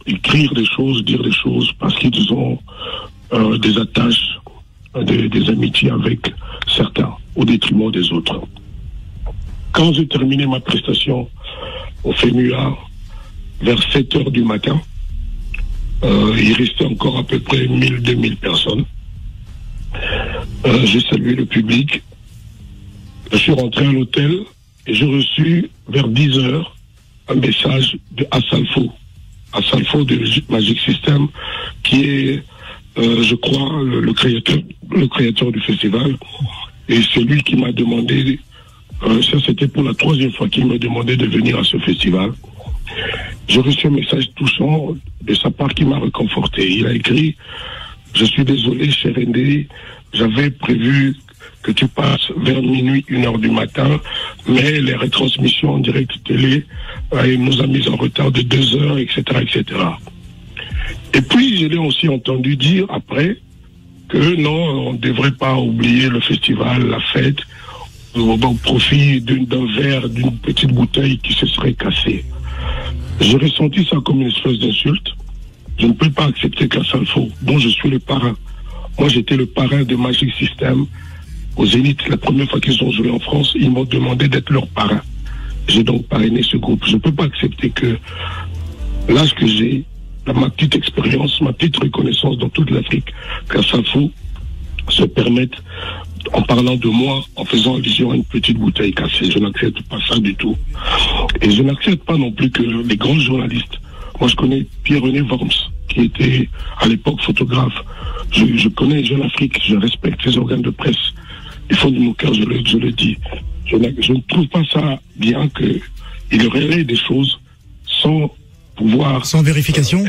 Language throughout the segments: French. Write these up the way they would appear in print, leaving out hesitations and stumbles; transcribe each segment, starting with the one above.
écrire des choses, dire des choses, parce qu'ils ont des attaches, des amitiés avec certains, au détriment des autres. Quand j'ai terminé ma prestation au FEMUA, vers 7 heures du matin, il restait encore à peu près 1000-2000 personnes. J'ai salué le public. Je suis rentré à l'hôtel et j'ai reçu vers 10 heures un message de Asalfo de Magic System, qui est, je crois, le créateur du festival. Et c'est lui qui m'a demandé, ça c'était pour la 3e fois qu'il m'a demandé de venir à ce festival. J'ai reçu un message touchant de sa part qui m'a réconforté. Il a écrit: je suis désolé, cher Ndé, j'avais prévu que tu passes vers minuit, 1 heure du matin, mais les retransmissions en direct télé nous a mis en retard de 2 heures, etc., etc. Et puis, je l'ai aussi entendu dire après que non, on ne devrait pas oublier le festival, la fête, au profit d'un verre, d'une petite bouteille qui se serait cassée. J'ai ressenti ça comme une espèce d'insulte. Je ne peux pas accepter qu'Asalfo, dont je suis le parrain. Moi, j'étais le parrain de Magic System au Zénith. La première fois qu'ils ont joué en France, ils m'ont demandé d'être leur parrain. J'ai donc parrainé ce groupe. Je ne peux pas accepter que l'âge que j'ai, ma petite expérience, ma petite reconnaissance dans toute l'Afrique, qu'Asalfo se permette, en parlant de moi, en faisant allusion à une petite bouteille cassée. Je n'accepte pas ça du tout. Et je n'accepte pas non plus que les grands journalistes, moi je connais Pierre-René Worms, qui était à l'époque photographe. Je connais Jeune Afrique, je respecte les organes de presse. Ils font de mon cœur, je le dis. Je ne trouve pas ça bien qu'il relaie des choses sans pouvoir... Sans vérification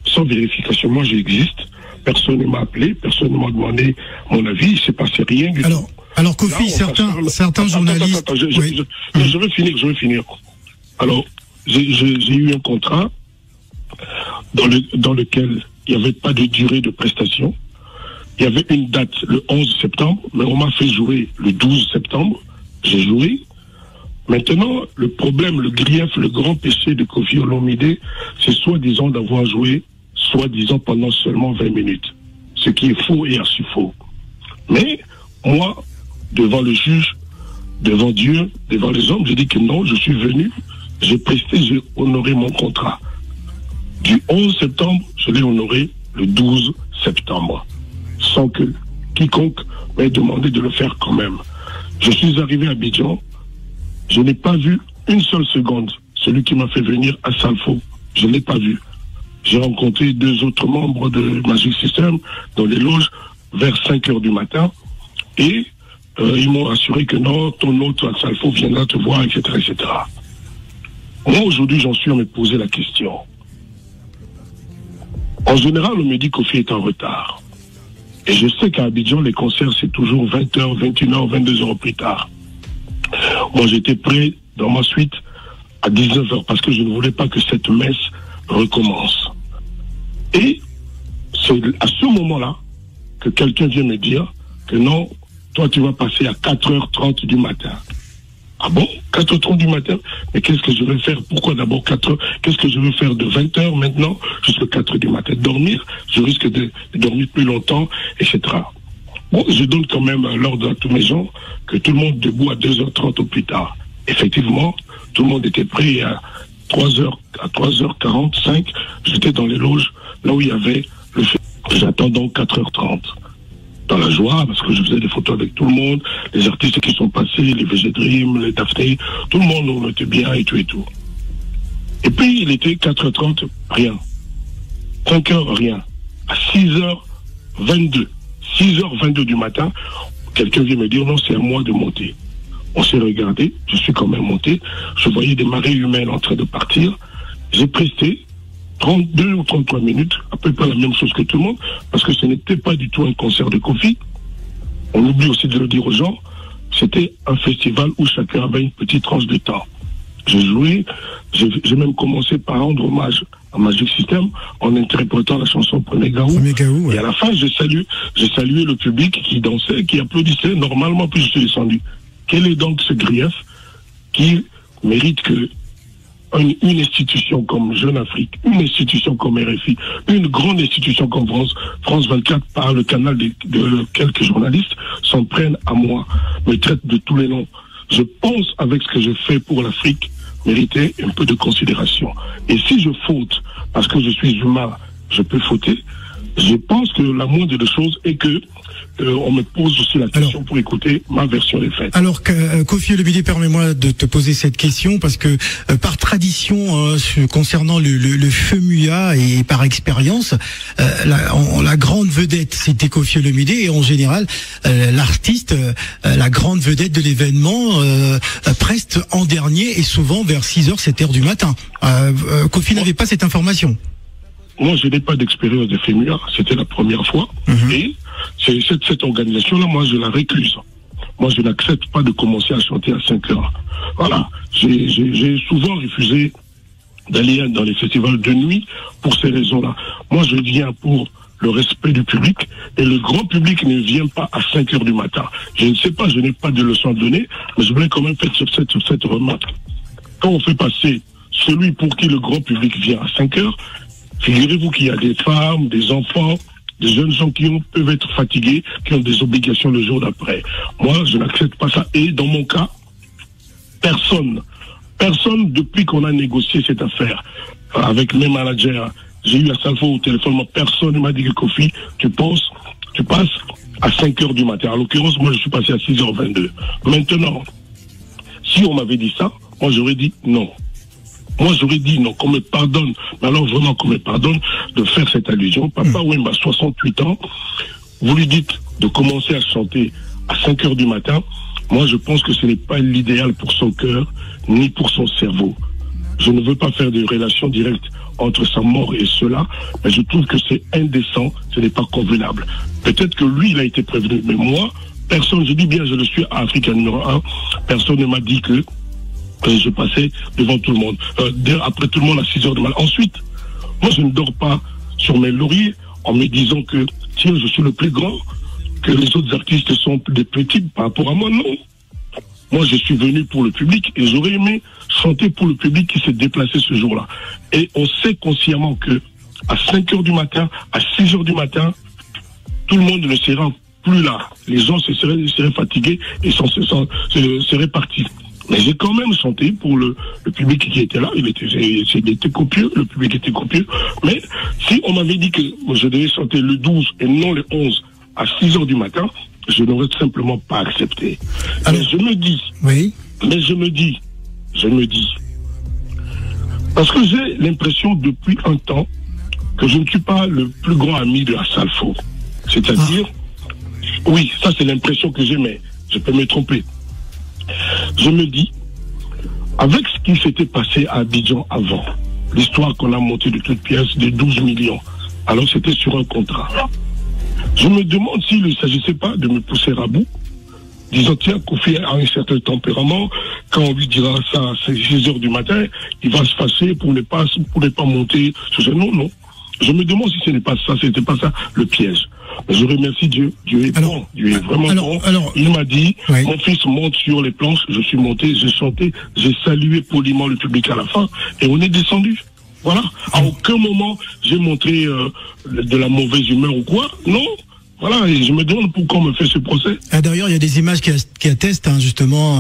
sans vérification. Moi j'existe. Personne ne m'a appelé, personne ne m'a demandé mon avis, il ne s'est passé rien du tout. Alors Kofi, certains journalistes... Attends, je veux finir. Alors, j'ai eu un contrat dans lequel il n'y avait pas de durée de prestation. Il y avait une date le 11 septembre, mais on m'a fait jouer le 12 septembre. J'ai joué. Maintenant, le problème, le grief, le grand péché de Koffi Olomide, c'est soi-disant d'avoir joué soi-disant pendant seulement 20 minutes. Ce qui est faux et archi faux. Mais, moi, devant le juge, devant Dieu, devant les hommes, je dis que non, je suis venu, j'ai presté, j'ai honoré mon contrat. Du 11 septembre, je l'ai honoré le 12 septembre. Sans que quiconque m'ait demandé de le faire quand même. Je suis arrivé à Abidjan, je n'ai pas vu une seule seconde celui qui m'a fait venir à Salfo. Je ne l'ai pas vu. J'ai rencontré 2 autres membres de Magic System dans les loges vers 5 heures du matin et ils m'ont assuré que non, ton hôte à Salfo viendra te voir, etc., etc. Moi, aujourd'hui, j'en suis à me poser la question. En général, on me dit qu'Koffi est en retard. Et je sais qu'à Abidjan, les concerts, c'est toujours 20h, 21h, 22h plus tard. Moi, j'étais prêt dans ma suite à 19h parce que je ne voulais pas que cette messe recommence. Et c'est à ce moment-là que quelqu'un vient me dire que non, toi tu vas passer à 4h30 du matin. Ah bon, 4h30 du matin? Mais qu'est-ce que je vais faire? Pourquoi d'abord 4h? Qu'est-ce que je vais faire de 20h maintenant jusqu'à 4h du matin? Dormir? Je risque de dormir plus longtemps, etc. Bon, je donne quand même l'ordre à tous mes gens que tout le monde debout à 2h30 au plus tard. Effectivement, tout le monde était prêt à 3h45, j'étais dans les loges, là où il y avait le fait. J'attends donc 4h30. Dans la joie, parce que je faisais des photos avec tout le monde, les artistes qui sont passés, les VG Dream, les Daphné, tout le monde, on était bien et tout et tout. Et puis, il était 4h30, rien. 5h, rien. À 6h22 du matin, quelqu'un vient me dire, non, c'est à moi de monter. On s'est regardé, je suis quand même monté, je voyais des marées humaines en train de partir. J'ai presté 32 ou 33 minutes, à peu près la même chose que tout le monde, parce que ce n'était pas du tout un concert de Koffi. On oublie aussi de le dire aux gens, c'était un festival où chacun avait une petite tranche de temps. J'ai joué, j'ai même commencé par rendre hommage à Magic System en interprétant la chanson Premier Gaou. Ouais. Et à la fin, j'ai salué le public qui dansait, qui applaudissait normalement, puis je suis descendu. Quel est donc ce grief qui mérite que une institution comme Jeune Afrique, une institution comme RFI, une grande institution comme France 24, par le canal de quelques journalistes, s'en prennent à moi, me traitent de tous les noms. Je pense, avec ce que je fais pour l'Afrique, mériter un peu de considération. Et si je faute, parce que je suis humain, je peux fauter, je pense que la moindre des choses est que on me pose aussi la question pour écouter ma version des faits. Alors, Kofi Olomide, permets-moi de te poser cette question parce que par tradition, concernant le FEMUA et par expérience, la grande vedette, c'était Kofi Olomide et en général, l'artiste, la grande vedette de l'événement, preste en dernier et souvent vers 6h, 7h du matin. Kofi n'avait pas cette information. Moi, je n'ai pas d'expérience de FEMUA, c'était la première fois. Et cette organisation-là, moi, je la récuse. Moi, je n'accepte pas de commencer à chanter à 5 heures. Voilà. J'ai souvent refusé d'aller dans les festivals de nuit pour ces raisons-là. Moi, je viens pour le respect du public et le grand public ne vient pas à 5 heures du matin. Je ne sais pas, je n'ai pas de leçon à donner, mais je voulais quand même faire cette remarque. Quand on fait passer celui pour qui le grand public vient à 5 heures, figurez-vous qu'il y a des femmes, des enfants, des jeunes gens qui peuvent être fatigués, qui ont des obligations le jour d'après. Moi, je n'accepte pas ça. Et dans mon cas, personne, depuis qu'on a négocié cette affaire avec mes managers, j'ai eu Assalfo au téléphone, personne ne m'a dit que Kofi, tu passes à 5 heures du matin. En l'occurrence, moi, je suis passé à 6h22. Maintenant, si on m'avait dit ça, moi, j'aurais dit non. Moi, j'aurais dit non, qu'on me pardonne, mais alors vraiment qu'on me pardonne de faire cette allusion. Papa Wemba, 68 ans, vous lui dites de commencer à chanter à 5 heures du matin. Moi, je pense que ce n'est pas l'idéal pour son cœur, ni pour son cerveau. Je ne veux pas faire de relation directe entre sa mort et cela, mais je trouve que c'est indécent, ce n'est pas convenable. Peut-être que lui, il a été prévenu, mais moi, personne, je dis bien, je le suis à Africa numéro 1, personne ne m'a dit que je passais devant tout le monde. Après tout le monde à 6 heures du matin. Ensuite, moi je ne dors pas sur mes lauriers en me disant que tiens, je suis le plus grand, que les autres artistes sont des petits par rapport à moi. Non. Moi je suis venu pour le public et j'aurais aimé chanter pour le public qui s'est déplacé ce jour-là. Et on sait consciemment que à 5 heures du matin, à 6 heures du matin, tout le monde ne sera plus là. Les gens seraient fatigués et seraient partis. Mais j'ai quand même chanté pour le public qui était là. Il était copieux, le public était copieux. Mais si on m'avait dit que je devais chanter le 12 et non le 11 à 6 heures du matin, je n'aurais simplement pas accepté. Alors, mais je me dis, parce que j'ai l'impression depuis un temps que je ne suis pas le plus grand ami de Assalfo. C'est-à-dire, oui, ça c'est l'impression que j'ai, mais je peux me tromper. Je me dis, avec ce qui s'était passé à Abidjan avant, l'histoire qu'on a montée de toutes pièces de 12 millions, alors c'était sur un contrat. Je me demande s'il ne s'agissait pas de me pousser à bout, disant, tiens, Kofi a un certain tempérament, quand on lui dira ça à 6 heures du matin, il va se fâcher pour ne pas monter. Non. Je me demande si ce n'est pas ça, c'était pas ça le piège. Mais je remercie Dieu. Dieu est bon. Dieu est vraiment bon. Il m'a dit, mon fils monte sur les planches. Je suis monté, j'ai chanté, j'ai salué poliment le public à la fin et on est descendu. Voilà. À aucun moment, j'ai montré de la mauvaise humeur ou quoi. Non. Voilà, et je me demande pourquoi on me fait ce procès. D'ailleurs, il y a des images qui attestent justement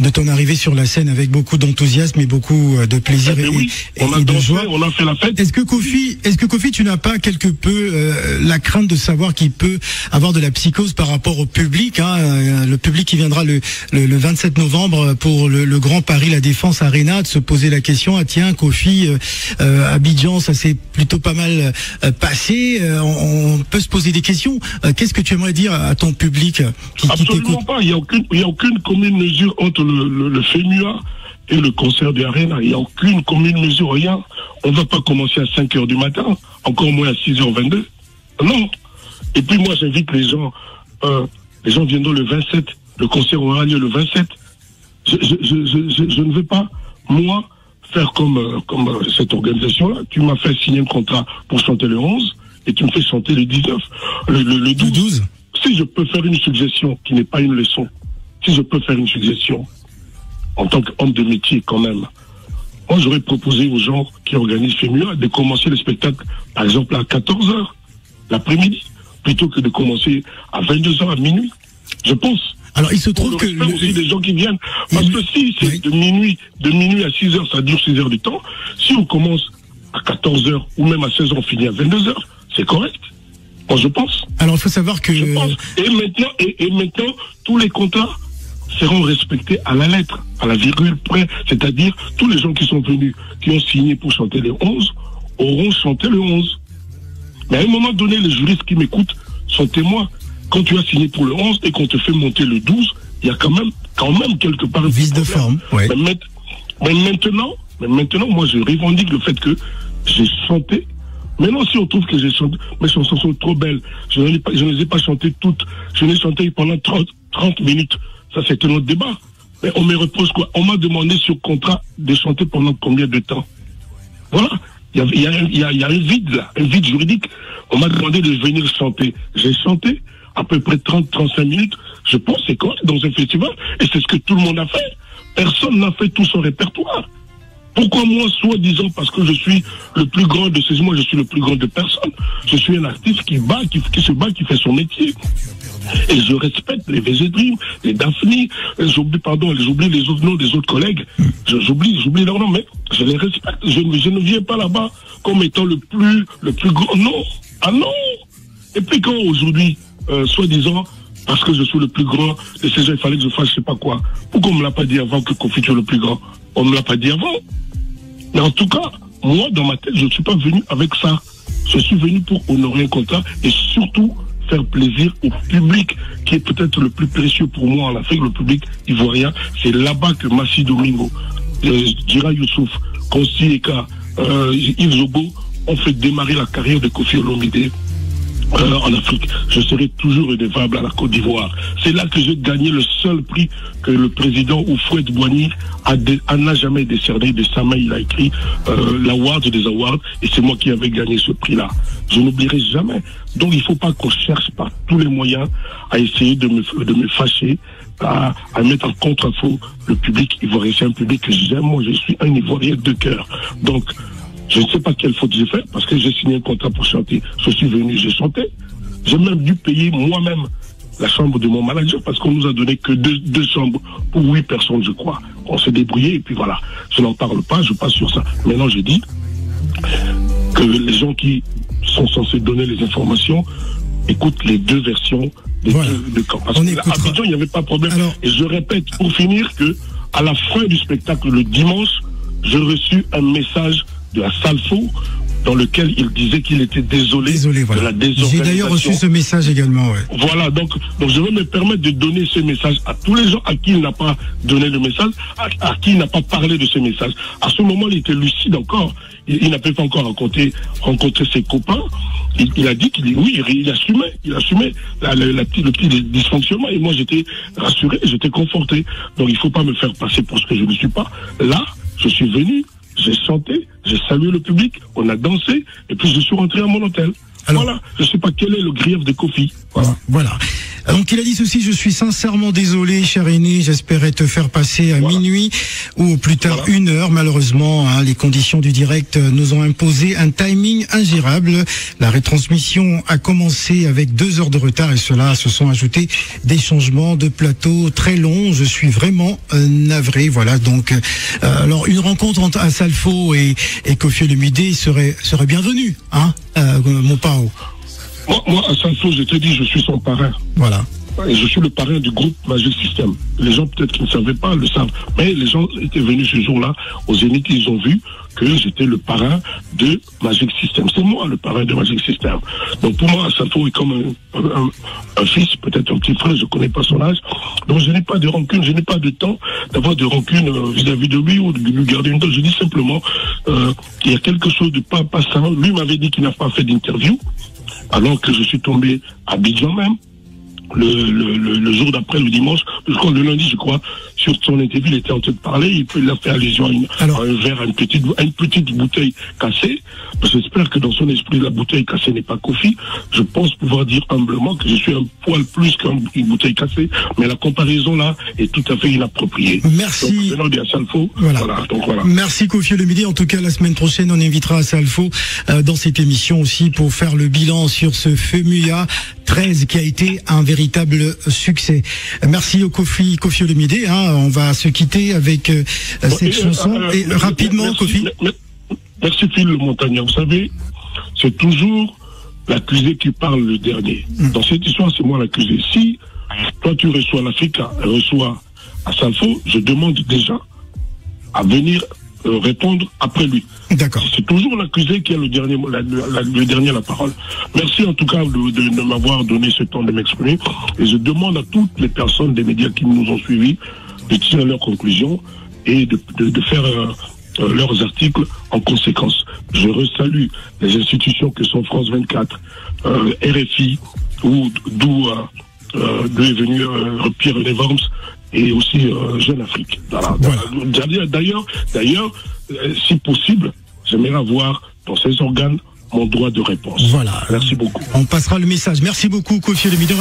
de ton arrivée sur la scène avec beaucoup d'enthousiasme et beaucoup de plaisir et de joie. On a fait la fête. Est-ce que Kofi, tu n'as pas quelque peu la crainte de savoir qu'il peut avoir de la psychose par rapport au public, le public qui viendra le 27 novembre pour le Grand Paris La Défense Arena, de se poser la question, tiens, Kofi, Abidjan, ça s'est plutôt pas mal passé, on peut se poser des questions. Qu'est-ce que tu aimerais dire à ton public qui Absolument pas. Il n'y a aucune commune mesure entre le FEMUA et le concert de Arena. Il n'y a aucune commune mesure, rien. On ne va pas commencer à 5 heures du matin, encore moins à 6h22. Non. Et puis moi, j'invite les gens viendront le 27. Le concert aura lieu le 27. Je ne veux pas, moi, faire comme cette organisation-là. Tu m'as fait signer un contrat pour chanter le 11. Et tu me fais chanter le 19, le 12. Si je peux faire une suggestion qui n'est pas une leçon, si je peux faire une suggestion en tant qu'homme de métier quand même, Moi, j'aurais proposé aux gens qui organisent FEMUA de commencer le spectacle, par exemple, à 14h, l'après-midi, plutôt que de commencer à 22h, à minuit. Je pense. Alors, il se trouve que... aussi des gens qui viennent. Parce que si c'est de minuit à 6h, ça dure 6 heures de temps. Si on commence à 14h ou même à 16h, on finit à 22h, c'est correct. Moi, je pense. Alors, il faut savoir que... Je pense. Et maintenant, tous les contrats seront respectés à la lettre, à la virgule près. C'est-à-dire, tous les gens qui sont venus, qui ont signé pour chanter le 11, auront chanté le 11. Mais à un moment donné, les juristes qui m'écoutent sont témoins. Quand tu as signé pour le 11 et qu'on te fait monter le 12, il y a quand même quelque part... Vice de forme, oui. Mais maintenant, moi, je revendique le fait que j'ai chanté. Maintenant, si on trouve que j'ai chanté, mes chansons sont trop belles, je ne les ai pas chantées toutes. Je les ai chantées pendant 30 minutes. Ça, c'était notre débat. Mais on me repose quoi? On m'a demandé sur contrat de chanter pendant combien de temps? Voilà. Il y a un vide là, un vide juridique. On m'a demandé de venir chanter. J'ai chanté à peu près 30-35 minutes. Je pense que c'est correct dans un festival. Et c'est ce que tout le monde a fait. Personne n'a fait tout son répertoire. Pourquoi moi, soi-disant, parce que je suis le plus grand de ces... Moi, je suis le plus grand de personne. Je suis un artiste qui se bat, qui fait son métier. Et je respecte les VG Dream, les Daphne, j'oublie les autres noms des autres collègues. J'oublie leurs noms, mais je les respecte. Je ne viens pas là-bas comme étant le plus grand. Non. Ah non. Et puis quand aujourd'hui, soi-disant, parce que je suis le plus grand de ces gens, il fallait que je fasse je sais pas quoi. Pourquoi on me l'a pas dit avant que Kofi soit le plus grand? On me l'a pas dit avant. Mais en tout cas, moi, dans ma tête, je ne suis pas venu avec ça. Je suis venu pour honorer un contrat et surtout faire plaisir au public qui est peut-être le plus précieux pour moi en Afrique, le public ivoirien. C'est là-bas que Massi Domingo, Djira Youssouf, Konsti Eka, Yves Zobo ont fait démarrer la carrière de Kofi Olomide en Afrique. Je serai toujours redevable à la Côte d'Ivoire. C'est là que j'ai gagné le seul prix que le président Houphouët Boigny n'a jamais décerné. De sa main, il a écrit l'award des awards et c'est moi qui avais gagné ce prix-là. Je n'oublierai jamais. Donc il ne faut pas qu'on cherche par tous les moyens à essayer de me fâcher, à mettre en contre-faux le public ivoirien. C'est un public que j'aime. Moi, je suis un Ivoirien de cœur. Donc, je ne sais pas quelle faute j'ai fait parce que j'ai signé un contrat pour chanter. Je suis venu, j'ai chanté. J'ai même dû payer moi-même la chambre de mon manager parce qu'on nous a donné que deux chambres pour 8 personnes, je crois. On s'est débrouillé et puis voilà. Je n'en parle pas, je passe sur ça. Maintenant, je dis que les gens qui sont censés donner les informations écoutent les deux versions des deux camps. Parce qu'à Abidjan, il n'y avait pas de problème. Alors... Et je répète, pour finir, que à la fin du spectacle, le dimanche, j'ai reçu un message de la Salfo dans lequel il disait qu'il était désolé voilà. de la désorganisation. J'ai d'ailleurs reçu ce message également. Ouais. Voilà, donc je vais me permettre de donner ce message à tous les gens à qui il n'a pas donné le message, à qui il n'a pas parlé de ce message. À ce moment, il était lucide encore. Il n'avait pas encore rencontré ses copains. Il a dit il assumait le petit dysfonctionnement. Et moi, j'étais rassuré, j'étais conforté. Donc, il ne faut pas me faire passer pour ce que je ne suis pas. Là, je suis venu, j'ai chanté, j'ai salué le public, on a dansé, et puis je suis rentré à mon hôtel. Alors, voilà, je ne sais pas quel est le grief de Kofi. Voilà. Donc il a dit ceci: je suis sincèrement désolé, cher aîné, j'espérais te faire passer à minuit ou au plus tard 1h. Malheureusement, les conditions du direct nous ont imposé un timing ingérable. La retransmission a commencé avec 2 heures de retard et cela se sont ajoutés des changements de plateau très longs. Je suis vraiment navré. Voilà, donc alors une rencontre entre Asalfo et Kofi Olomide serait bienvenue, hein, mon Pao. Moi, à Salfo, je te dis, je suis son parrain. Voilà. Et je suis le parrain du groupe Magic System. Les gens, peut-être qui ne savaient pas, le savent. Mais les gens étaient venus ce jour-là au Zénith, ils ont vu que j'étais le parrain de Magic System. C'est moi le parrain de Magic System. Donc pour moi, Salfo est comme un fils, peut-être un petit frère, je ne connais pas son âge. Donc je n'ai pas de rancune, je n'ai pas de temps d'avoir de rancune vis-à-vis de lui ou de lui garder une dose. Je dis simplement qu'il y a quelque chose de pas sain. Lui m'avait dit qu'il n'a pas fait d'interview, alors que je suis tombé à Abidjan même. le jour d'après, le dimanche, le lundi, je crois, sur son interview, il était en train de parler, il a fait allusion à un verre, à une petite bouteille cassée. J'espère que dans son esprit, la bouteille cassée n'est pas Kofi. Je pense pouvoir dire humblement que je suis un poil plus qu'une bouteille cassée, mais la comparaison là est tout à fait inappropriée. Merci. Donc, venant d'Assalfo, voilà. Voilà. Merci Kofi Olomide. En tout cas, la semaine prochaine, on invitera Assalfo dans cette émission aussi pour faire le bilan sur ce FEMUYA 13 qui a été un véritable succès. Merci au Kofi Olomide. On va se quitter avec cette chanson. Et rapidement, merci, Kofi. Merci Phil Le Montagnard. Vous savez, c'est toujours l'accusé qui parle le dernier. Dans cette histoire, c'est moi l'accusé. Si toi tu reçois l'Africa, reçois Assalfo, je demande déjà à venir répondre après lui. D'accord. C'est toujours l'accusé qui a le dernier la parole. Merci en tout cas de m'avoir donné ce temps de m'exprimer. Et je demande à toutes les personnes des médias qui nous ont suivis de tirer leurs conclusions et de faire leurs articles en conséquence. Je resalue les institutions que sont France 24, RFI, d'où est venu Pierre-René Worms, et aussi Jeune Afrique. Voilà. D'ailleurs, si possible, j'aimerais avoir dans ces organes mon droit de réponse. Voilà. Merci beaucoup. On passera le message. Merci beaucoup, Kofi Olomide.